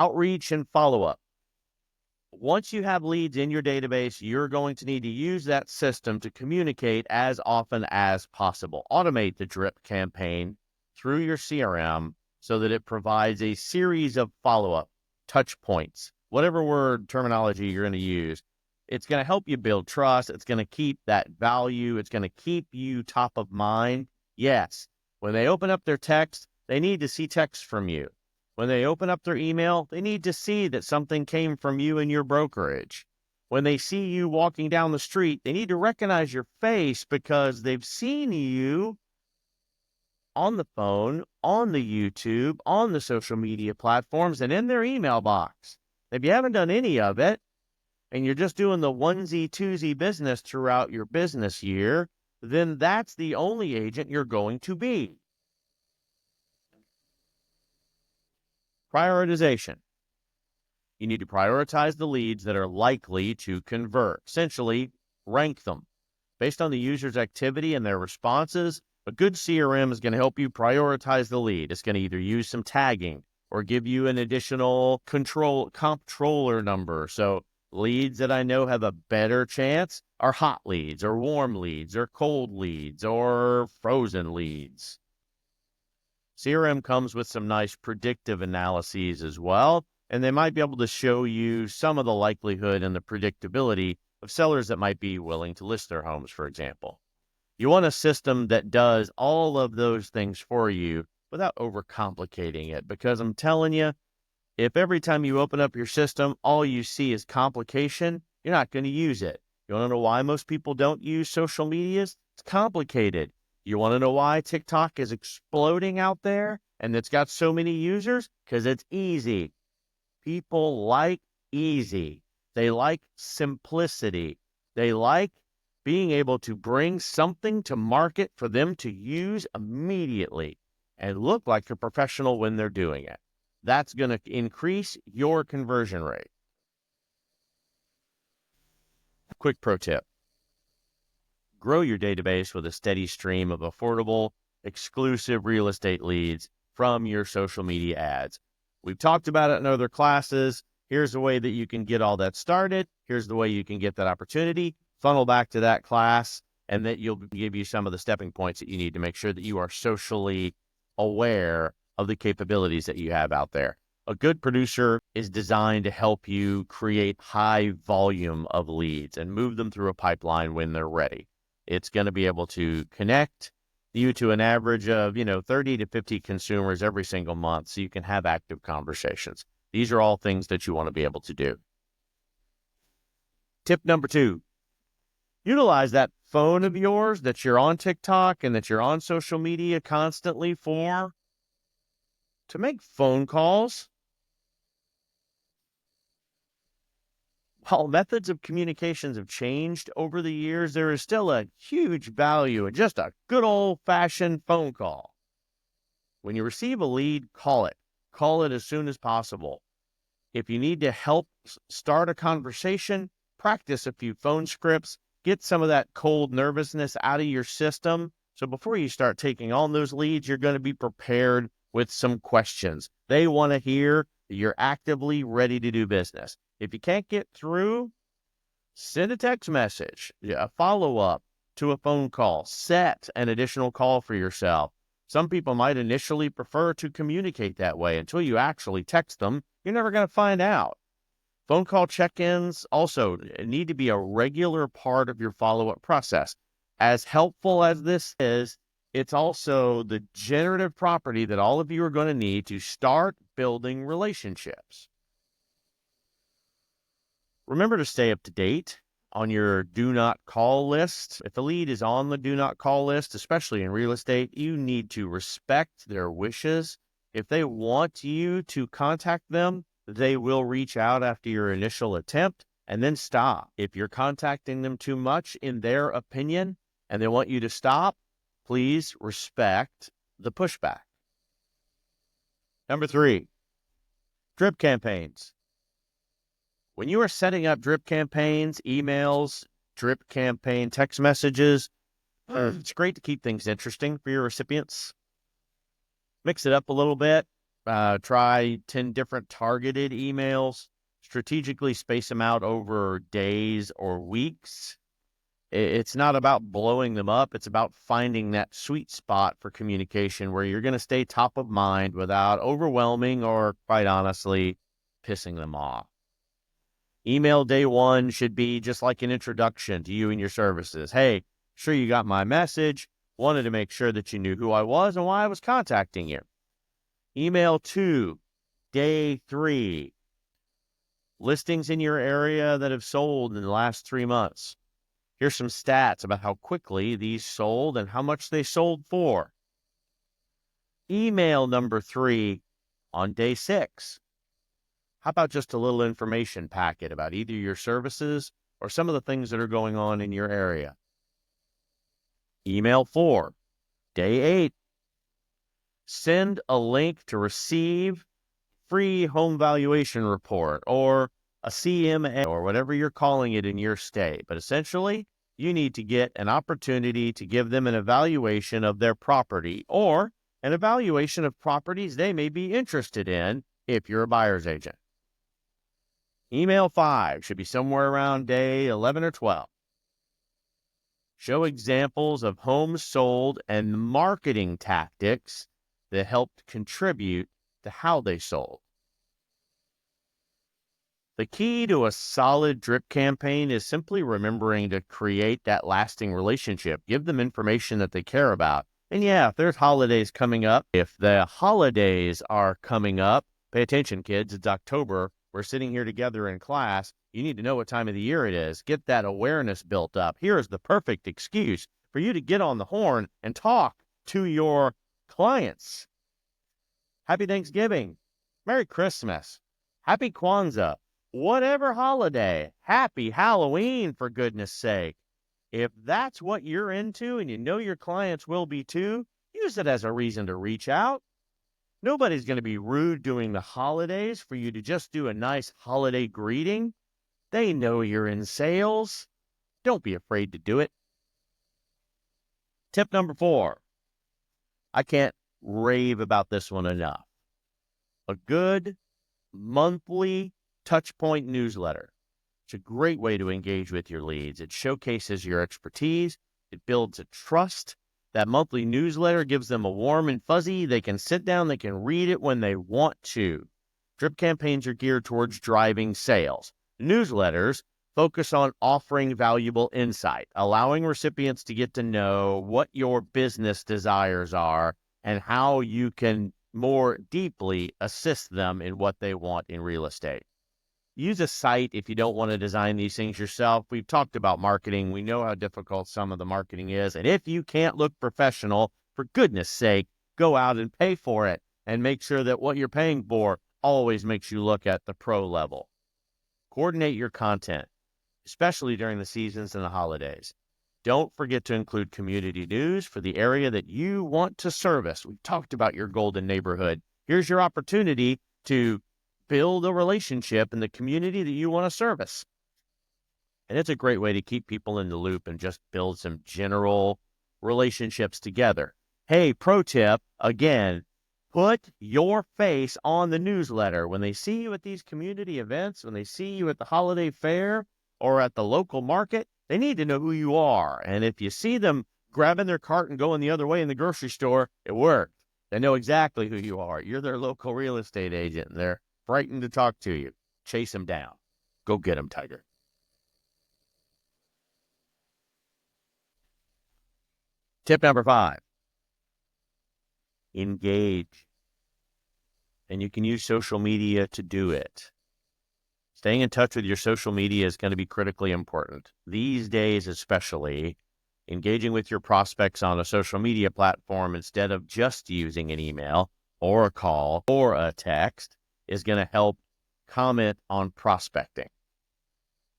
Outreach and follow-up. Once you have leads in your database, you're going to need to use that system to communicate as often as possible. Automate the drip campaign through your CRM so that it provides a series of follow-up touch points, whatever word terminology you're going to use. It's going to help you build trust. It's going to keep that value. It's going to keep you top of mind. Yes, when they open up their text, they need to see text from you. When they open up their email, they need to see that something came from you and your brokerage. When they see you walking down the street, they need to recognize your face because they've seen you on the phone, on the YouTube, on the social media platforms, and in their email box. If you haven't done any of it, and you're just doing the onesie-twosie business throughout your business year, then that's the only agent you're going to be. Prioritization. You need to prioritize the leads that are likely to convert. Essentially, rank them. Based on the user's activity and their responses, a good CRM is going to help you prioritize the lead. It's going to either use some tagging or give you an additional comptroller number. So leads that I know have a better chance are hot leads or warm leads or cold leads or frozen leads. CRM comes with some nice predictive analyses as well, and they might be able to show you some of the likelihood and the predictability of sellers that might be willing to list their homes, for example. You want a system that does all of those things for you without overcomplicating it, because I'm telling you, if every time you open up your system, all you see is complication, you're not going to use it. You want to know why most people don't use social medias? It's complicated. You want to know why TikTok is exploding out there and it's got so many users? Because it's easy. People like easy. They like simplicity. They like being able to bring something to market for them to use immediately and look like a professional when they're doing it. That's going to increase your conversion rate. Quick pro tip. Grow your database with a steady stream of affordable, exclusive real estate leads from your social media ads. We've talked about it in other classes. Here's the way that you can get all that started. Here's the way you can get that opportunity. Funnel back to that class, and that you'll give you some of the stepping points that you need to make sure that you are socially aware of the capabilities that you have out there. A good producer is designed to help you create high volume of leads and move them through a pipeline when they're ready. It's going to be able to connect you to an average of, 30 to 50 consumers every single month so you can have active conversations. These are all things that you want to be able to do. Tip number 2, utilize that phone of yours that you're on TikTok and that you're on social media constantly for to make phone calls. While methods of communications have changed over the years, there is still a huge value in just a good old-fashioned phone call. When you receive a lead, call it. Call it as soon as possible. If you need to help start a conversation, practice a few phone scripts, get some of that cold nervousness out of your system. So before you start taking on those leads, you're going to be prepared with some questions. They want to hear that you're actively ready to do business. If you can't get through, send a text message, a follow-up to a phone call. Set an additional call for yourself. Some people might initially prefer to communicate that way. Until you actually text them, you're never going to find out. Phone call check-ins also need to be a regular part of your follow-up process. As helpful as this is, it's also the generative property that all of you are going to need to start building relationships. Remember to stay up to date on your do not call list. If the lead is on the do not call list, especially in real estate, you need to respect their wishes. If they want you to contact them, they will reach out after your initial attempt and then stop. If you're contacting them too much, in their opinion, and they want you to stop, please respect the pushback. Number 3, drip campaigns. When you are setting up drip campaigns, emails, drip campaign text messages, it's great to keep things interesting for your recipients. Mix it up a little bit. Try 10 different targeted emails. Strategically space them out over days or weeks. It's not about blowing them up. It's about finding that sweet spot for communication where you're going to stay top of mind without overwhelming or, quite honestly, pissing them off. Email day one should be just like an introduction to you and your services. Hey, sure you got my message. Wanted to make sure that you knew who I was and why I was contacting you. Email 2, day 3. Listings in your area that have sold in the last 3 months. Here's some stats about how quickly these sold and how much they sold for. Email number 3 on day 6. How about just a little information packet about either your services or some of the things that are going on in your area? Email 4, day 8. Send a link to receive free home valuation report or a CMA or whatever you're calling it in your state. But essentially, you need to get an opportunity to give them an evaluation of their property or an evaluation of properties they may be interested in if you're a buyer's agent. Email 5 should be somewhere around day 11 or 12. Show examples of homes sold and marketing tactics that helped contribute to how they sold. The key to a solid drip campaign is simply remembering to create that lasting relationship. Give them information that they care about. And yeah, if there's holidays coming up, if the holidays are coming up, pay attention, kids. It's October. We're sitting here together in class. You need to know what time of the year it is. Get that awareness built up. Here is the perfect excuse for you to get on the horn and talk to your clients. Happy Thanksgiving. Merry Christmas. Happy Kwanzaa. Whatever holiday. Happy Halloween, for goodness sake. If that's what you're into and you know your clients will be too, use it as a reason to reach out. Nobody's going to be rude during the holidays for you to just do a nice holiday greeting. They know you're in sales. Don't be afraid to do it. Tip number 4. I can't rave about this one enough. A good monthly touchpoint newsletter. It's a great way to engage with your leads. It showcases your expertise. It builds a trust. That monthly newsletter gives them a warm and fuzzy. They can sit down, they can read it when they want to. Drip campaigns are geared towards driving sales. Newsletters focus on offering valuable insight, allowing recipients to get to know what your business desires are and how you can more deeply assist them in what they want in real estate. Use a site if you don't want to design these things yourself. We've talked about marketing. We know how difficult some of the marketing is. And if you can't look professional, for goodness sake, go out and pay for it and make sure that what you're paying for always makes you look at the pro level. Coordinate your content, especially during the seasons and the holidays. Don't forget to include community news for the area that you want to service. We've talked about your golden neighborhood. Here's your opportunity to build a relationship in the community that you want to service. And it's a great way to keep people in the loop and just build some general relationships together. Hey, pro tip, again, put your face on the newsletter. When they see you at these community events, when they see you at the holiday fair or at the local market, they need to know who you are. And if you see them grabbing their cart and going the other way in the grocery store, it worked. They know exactly who you are. You're their local real estate agent, and they're frightened to talk to you. Chase them down. Go get them, Tiger. Tip number 5. Engage. And you can use social media to do it. Staying in touch with your social media is going to be critically important. These days especially, engaging with your prospects on a social media platform instead of just using an email or a call or a text is going to help comment on prospecting.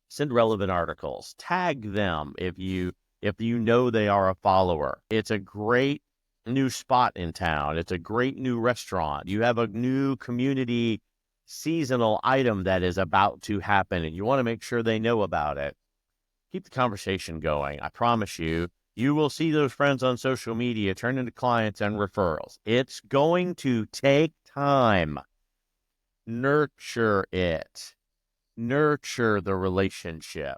Send relevant articles. Tag them if you know they are a follower. It's a great new spot in town. It's a great new restaurant. You have a new community seasonal item that is about to happen, and you want to make sure they know about it. Keep the conversation going. I promise you, you will see those friends on social media turn into clients and referrals. It's going to take time. Nurture it. Nurture the relationship.